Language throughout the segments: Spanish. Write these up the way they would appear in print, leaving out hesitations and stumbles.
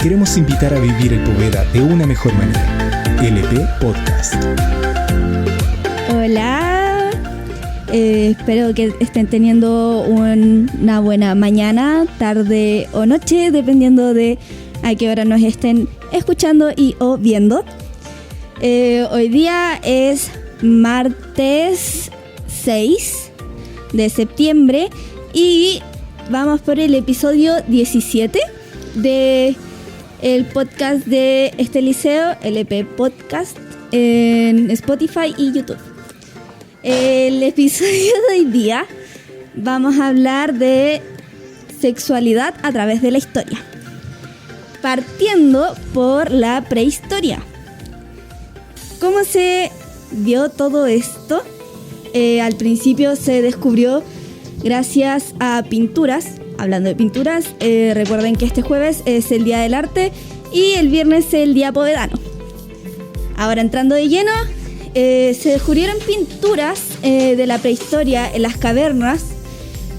queremos invitar a vivir el Poveda de una mejor manera. LP Podcast. Hola, espero que estén teniendo una buena mañana, tarde o noche, dependiendo de a qué hora nos estén escuchando y o viendo. Hoy día es martes 6 de septiembre y vamos por el episodio 17 de el podcast de este liceo, LP Podcast, en Spotify y YouTube. El episodio de hoy día vamos a hablar de sexualidad a través de la historia, partiendo por la prehistoria. ¿Cómo se vio todo esto? Al principio se descubrió gracias a pinturas. Hablando de pinturas, recuerden que este jueves es el Día del Arte y el viernes es el Día Povedano. Ahora, entrando de lleno, se descubrieron pinturas de la prehistoria en las cavernas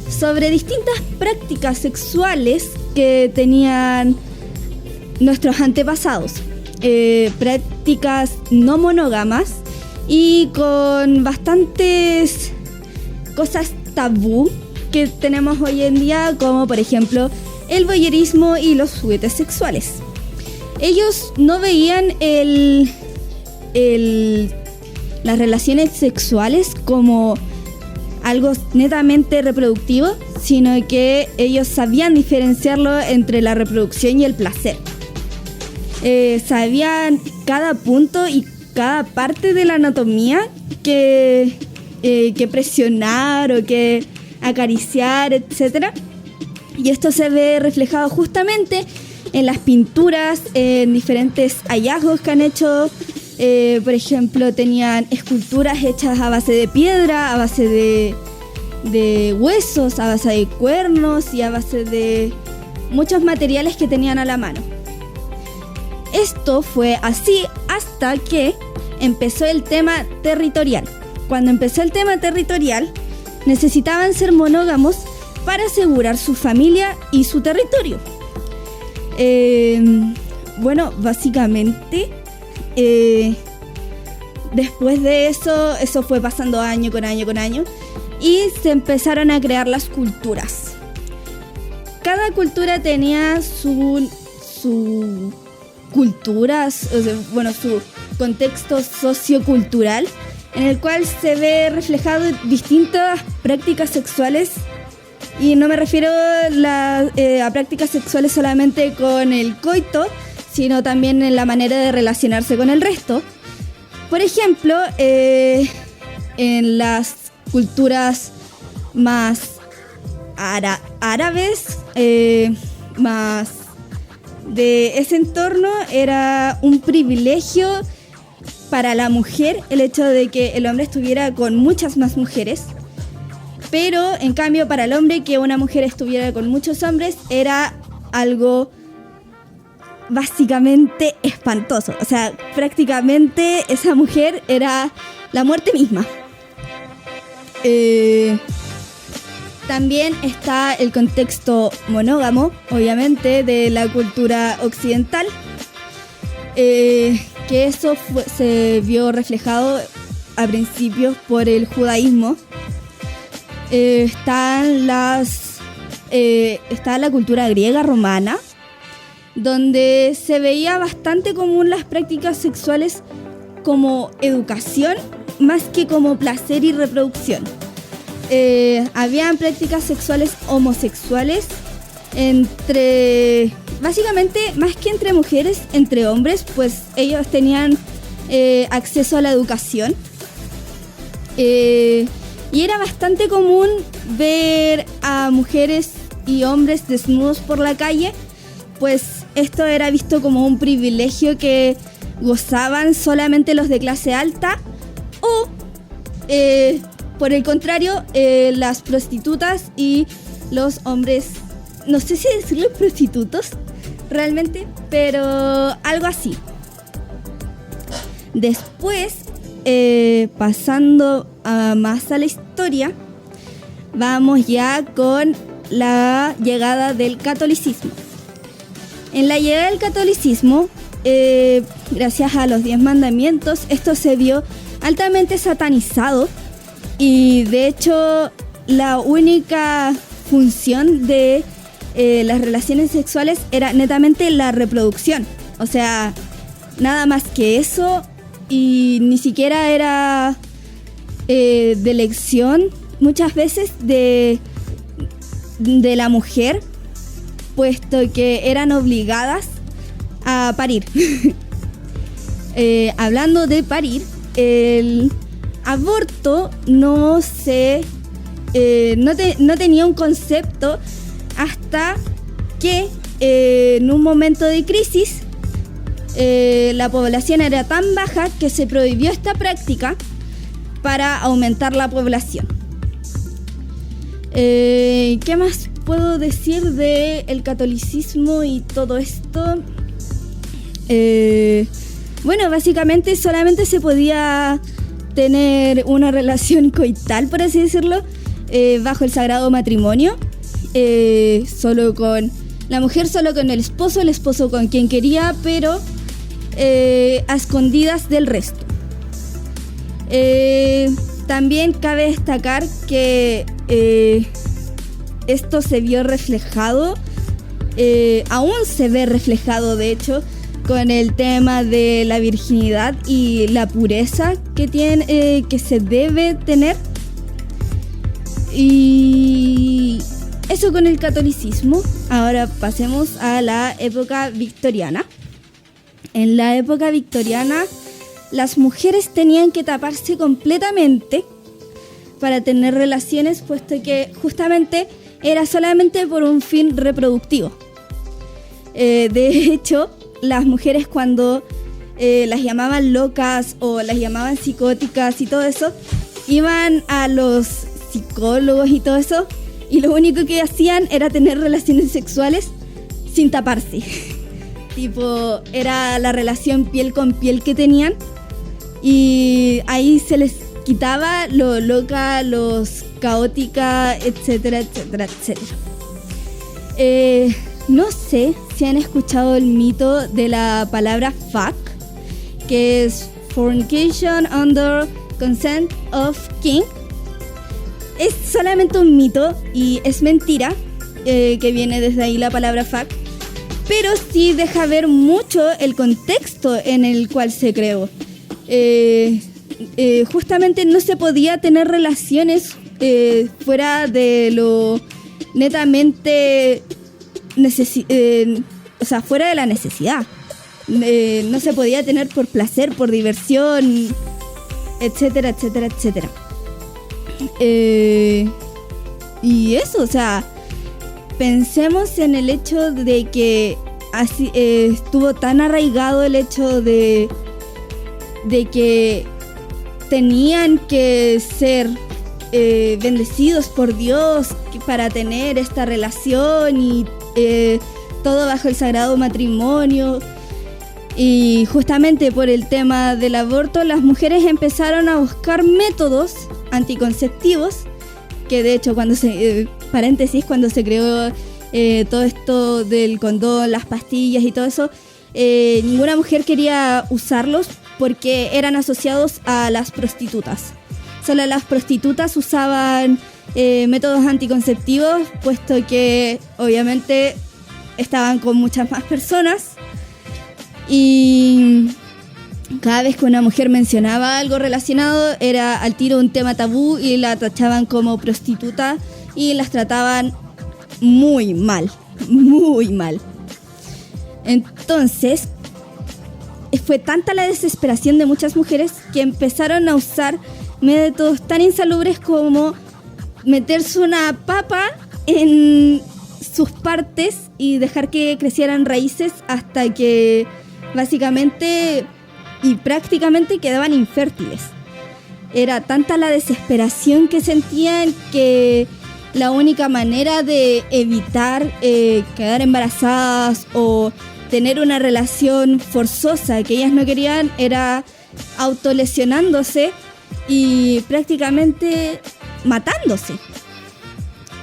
sobre distintas prácticas sexuales que tenían nuestros antepasados. Prácticas no monógamas y con bastantes cosas tabú que tenemos hoy en día, como por ejemplo el voyerismo y los juguetes sexuales. Ellos no veían las relaciones sexuales como algo netamente reproductivo, sino que ellos sabían diferenciarlo entre la reproducción y el placer. Sabían cada punto y cada parte de la anatomía que presionar o que acariciar, etc. Y esto se ve reflejado justamente en las pinturas, en diferentes hallazgos que han hecho. Por ejemplo, tenían esculturas hechas a base de piedra, a base de huesos, a base de cuernos y a base de muchos materiales que tenían a la mano. Esto fue así hasta que empezó el tema territorial. Cuando empezó el tema territorial, necesitaban ser monógamos para asegurar su familia y su territorio. Bueno, básicamente, después de eso fue pasando año con año, y se empezaron a crear las culturas. Cada cultura tenía su cultura, su contexto sociocultural, en el cual se ve reflejado distintas prácticas sexuales, y no me refiero a prácticas sexuales solamente con el coito, sino también en la manera de relacionarse con el resto. Por ejemplo, en las culturas más árabes, más de ese entorno, era un privilegio para la mujer el hecho de que el hombre estuviera con muchas más mujeres, pero en cambio para el hombre que una mujer estuviera con muchos hombres era algo básicamente espantoso. O sea, prácticamente esa mujer era la muerte misma. También está el contexto monógamo, obviamente, de la cultura occidental, que eso se vio reflejado a principios por el judaísmo. Está la cultura griega romana, donde se veía bastante común las prácticas sexuales como educación más que como placer y reproducción. Habían prácticas sexuales homosexuales básicamente más que entre mujeres, entre hombres, pues ellos tenían acceso a la educación. Y era bastante común ver a mujeres y hombres desnudos por la calle, pues esto era visto como un privilegio que gozaban solamente los de clase alta, o por el contrario, las prostitutas y los hombres, no sé si decirlo prostitutos realmente, pero algo así. Después, pasando más a la historia, vamos ya con la llegada del catolicismo. En la llegada del catolicismo, gracias a los 10 mandamientos, esto se vio altamente satanizado y de hecho la única función de las relaciones sexuales era netamente la reproducción. O sea, nada más que eso, y ni siquiera era de elección muchas veces de la mujer, puesto que eran obligadas a parir. Hablando de parir, el aborto no tenía un concepto hasta que en un momento de crisis la población era tan baja que se prohibió esta práctica para aumentar la población. ¿Qué más puedo decir del catolicismo y todo esto? Bueno, básicamente solamente se podía tener una relación coital, por así decirlo, bajo el sagrado matrimonio, solo con la mujer, solo con el esposo con quien quería, pero a escondidas del resto. También cabe destacar que esto se vio reflejado, aún se ve reflejado de hecho, con el tema de la virginidad y la pureza que se debe tener. Y eso con el catolicismo. Ahora pasemos a la época victoriana. En la época victoriana, las mujeres tenían que taparse completamente para tener relaciones, puesto que justamente era solamente por un fin reproductivo. De hecho, las mujeres cuando las llamaban locas o las llamaban psicóticas y todo eso, iban a los psicólogos y todo eso, y lo único que hacían era tener relaciones sexuales sin taparse. Tipo, era la relación piel con piel que tenían, y ahí se les quitaba lo loca, los caótica, etcétera, etcétera, etcétera. No sé si han escuchado el mito de la palabra fuck, que es fornication under consent of king. Es solamente un mito y es mentira, que viene desde ahí la palabra fuck, pero sí deja ver mucho el contexto en el cual se creó. Justamente no se podía tener relaciones fuera de lo netamente fuera de la necesidad. No se podía tener por placer, por diversión, etcétera, etcétera, etcétera. Y eso, o sea, pensemos en el hecho de que así estuvo tan arraigado el hecho de que tenían que ser bendecidos por Dios para tener esta relación, y todo bajo el sagrado matrimonio. Y justamente por el tema del aborto, las mujeres empezaron a buscar métodos anticonceptivos, que de hecho cuando se creó todo esto del condón, las pastillas y todo eso, ninguna mujer quería usarlos porque eran asociados a las prostitutas. Solo las prostitutas usaban métodos anticonceptivos, puesto que obviamente estaban con muchas más personas, y cada vez que una mujer mencionaba algo relacionado era al tiro un tema tabú y la tachaban como prostituta y las trataban muy mal, muy mal. Entonces fue tanta la desesperación de muchas mujeres que empezaron a usar métodos tan insalubres como meterse una papa en sus partes y dejar que crecieran raíces hasta que básicamente y prácticamente quedaban infértiles. Era tanta la desesperación que sentían que la única manera de evitar quedar embarazadas o tener una relación forzosa que ellas no querían era autolesionándose y prácticamente matándose.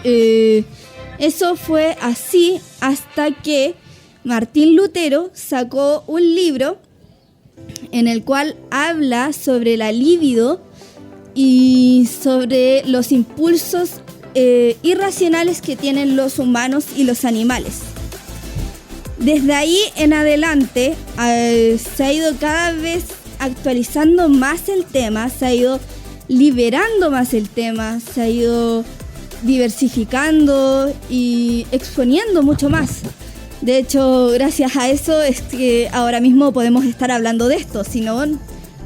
Eso fue así hasta que Martín Lutero sacó un libro en el cual habla sobre la libido y sobre los impulsos irracionales que tienen los humanos y los animales. Desde ahí en adelante se ha ido cada vez actualizando más el tema, se ha ido liberando más el tema, se ha ido diversificando y exponiendo mucho más. De hecho, gracias a eso es que ahora mismo podemos estar hablando de esto, si no,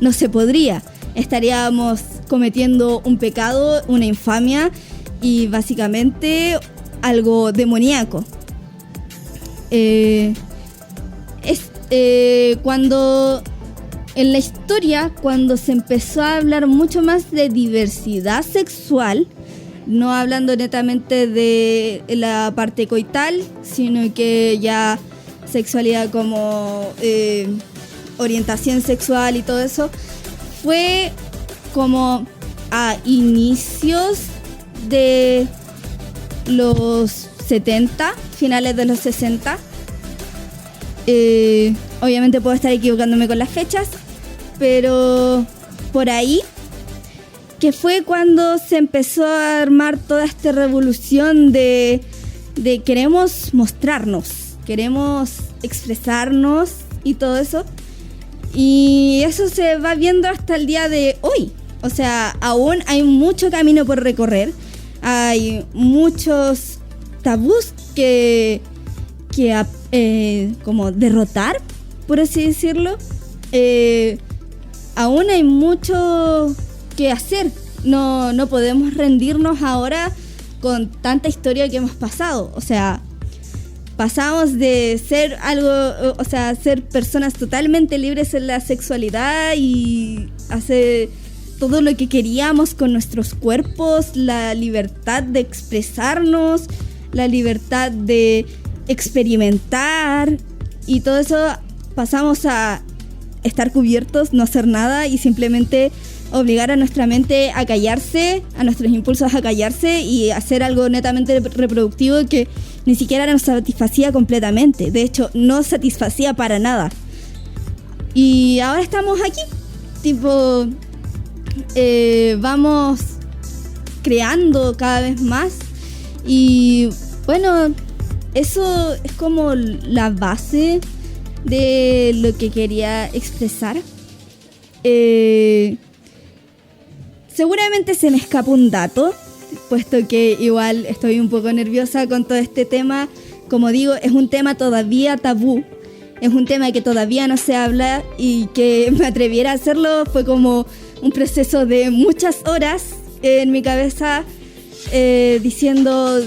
no se podría. Estaríamos cometiendo un pecado, una infamia y básicamente algo demoníaco. Cuando en la historia, cuando se empezó a hablar mucho más de diversidad sexual, no hablando netamente de la parte coital, sino que ya sexualidad como orientación sexual y todo eso, fue como a inicios de los 70, finales de los 60. Obviamente puedo estar equivocándome con las fechas, pero por ahí, que fue cuando se empezó a armar toda esta revolución de queremos mostrarnos, queremos expresarnos y todo eso. Y eso se va viendo hasta el día de hoy. O sea, aún hay mucho camino por recorrer, hay muchos tabús que como derrotar, por así decirlo. Aún hay mucho que hacer. No podemos rendirnos ahora con tanta historia que hemos pasado. O sea, pasamos de ser ser personas totalmente libres en la sexualidad y hacer todo lo que queríamos con nuestros cuerpos, la libertad de expresarnos, la libertad de experimentar, y todo eso pasamos a estar cubiertos, no hacer nada y simplemente obligar a nuestra mente a callarse, a nuestros impulsos a callarse y hacer algo netamente reproductivo que ni siquiera nos satisfacía completamente. De hecho, no satisfacía para nada. Y ahora estamos aquí, tipo, vamos creando cada vez más. Y bueno, eso es como la base de lo que quería expresar. Seguramente se me escapa un dato, puesto que igual estoy un poco nerviosa con todo este tema. Como digo, es un tema todavía tabú, es un tema que todavía no se habla, y que me atreviera a hacerlo fue como un proceso de muchas horas en mi cabeza, diciendo,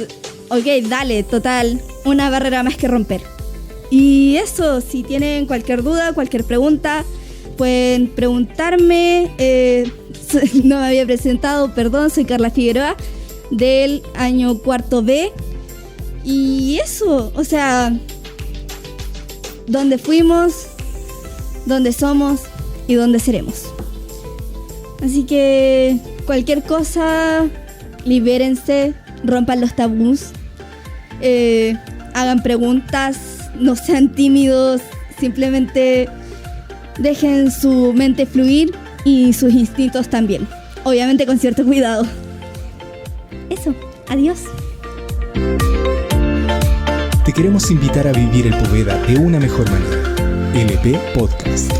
ok, dale, total, una barrera más que romper. Y eso, si tienen cualquier duda, cualquier pregunta, pueden preguntarme. No me había presentado, perdón, soy Carla Figueroa, del año cuarto B. Y eso, o sea, dónde fuimos, dónde somos y dónde seremos. Así que cualquier cosa, libérense, rompan los tabús, hagan preguntas, no sean tímidos, simplemente dejen su mente fluir y sus instintos también, obviamente con cierto cuidado. Eso, adiós. Te queremos invitar a vivir el Poveda de una mejor manera. LP Podcast.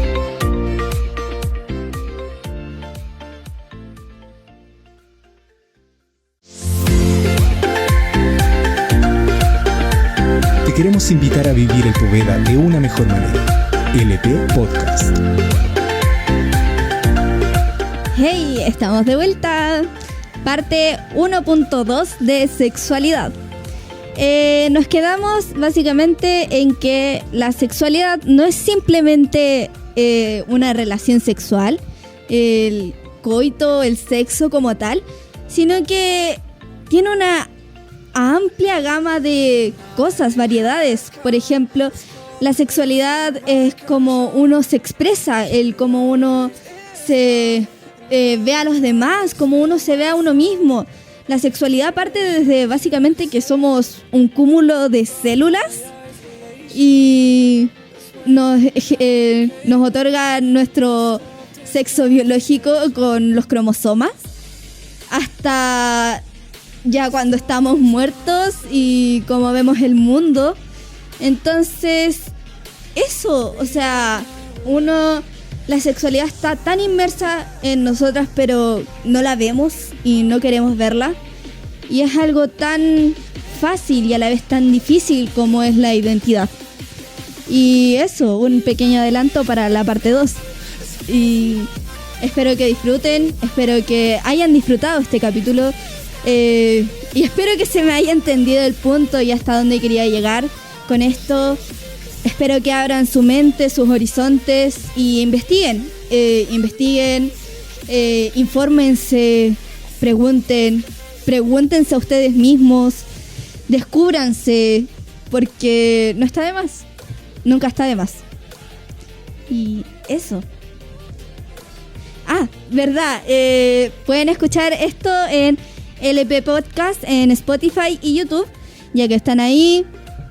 Te queremos invitar a vivir el Poveda de una mejor manera. LP Podcast. Hey, estamos de vuelta. Parte 1.2 de sexualidad. Nos quedamos básicamente en que la sexualidad no es simplemente una relación sexual, el coito, el sexo como tal, sino que tiene una amplia gama de cosas, variedades. Por ejemplo, la sexualidad es como uno se expresa, el cómo uno se ve a los demás, cómo uno se ve a uno mismo. La sexualidad parte desde básicamente que somos un cúmulo de células y nos otorga nuestro sexo biológico con los cromosomas hasta ya cuando estamos muertos y cómo vemos el mundo. Entonces, eso, o sea, la sexualidad está tan inmersa en nosotras, pero no la vemos y no queremos verla. Y es algo tan fácil y a la vez tan difícil como es la identidad. Y eso, un pequeño adelanto para la parte 2. Y espero que disfruten, espero que hayan disfrutado este capítulo. Y espero que se me haya entendido el punto y hasta dónde quería llegar con esto. Espero que abran su mente, sus horizontes y investiguen, infórmense, pregúntense a ustedes mismos, descúbranse, porque no está de más, nunca está de más. Y eso. ¿Verdad? Pueden escuchar esto en LP Podcast, en Spotify y YouTube, ya que están ahí.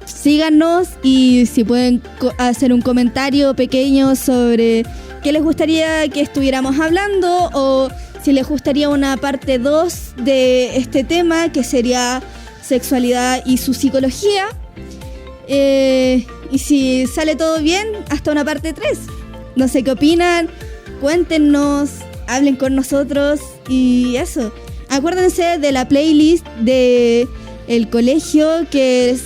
Síganos y si pueden hacer un comentario pequeño sobre qué les gustaría que estuviéramos hablando o si les gustaría una parte 2 de este tema, que sería sexualidad y su psicología. Y si sale todo bien, hasta una parte 3. No sé qué opinan, cuéntenos, hablen con nosotros y eso. Acuérdense de la playlist de el colegio que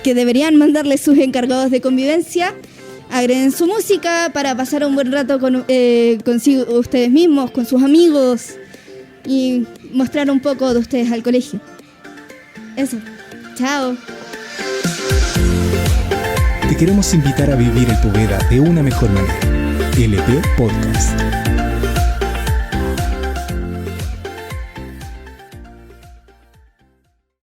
deberían mandarle sus encargados de convivencia. Agreguen su música para pasar un buen rato consigo ustedes mismos, con sus amigos y mostrar un poco de ustedes al colegio. Eso. Chao. Te queremos invitar a vivir el Poveda de una mejor manera. LP Podcast.